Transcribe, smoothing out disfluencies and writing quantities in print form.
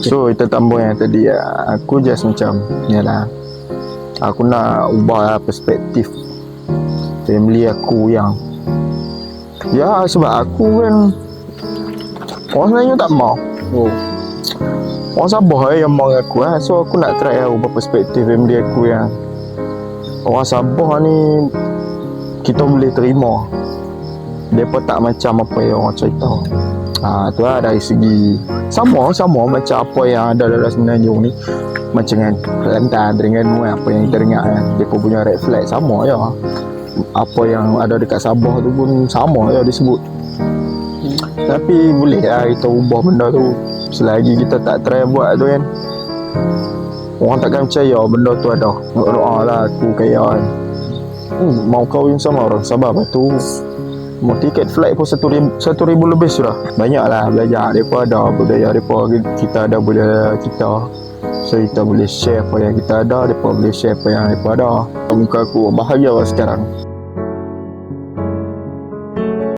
So kita tambah yang tadi, aku just macam yalah, aku nak ubah perspektif family aku yang ya, sebab aku kan orang Melayu tak mau. Orang Sabah yang mau dengan aku so aku nak try ubah perspektif family aku yang orang Sabah ni kita boleh terima. Mereka tak macam apa yang orang cerita. Tu lah dari segi sama macam apa yang ada dalam Semenanjung ni. Macam kan Kelantan, Terengganu apa yang kita dengar kan, mereka punya red flag sama je. Apa yang ada dekat Sabah tu pun sama je disebut. Tapi boleh lah kita ubah benda tu. Selagi kita tak try buat tu kan, orang takkan percaya benda tu ada. Doa lah aku kaya kan, mau kahwin sama orang Sabah. Lepas tu mau tiket flight pun 1,000 lebih sudah. Banyak lah belajar. Mereka ada budaya mereka, kita ada budaya kita. So kita boleh share apa yang kita ada, mereka boleh share apa yang mereka ada. Muka aku bahagia lah sekarang.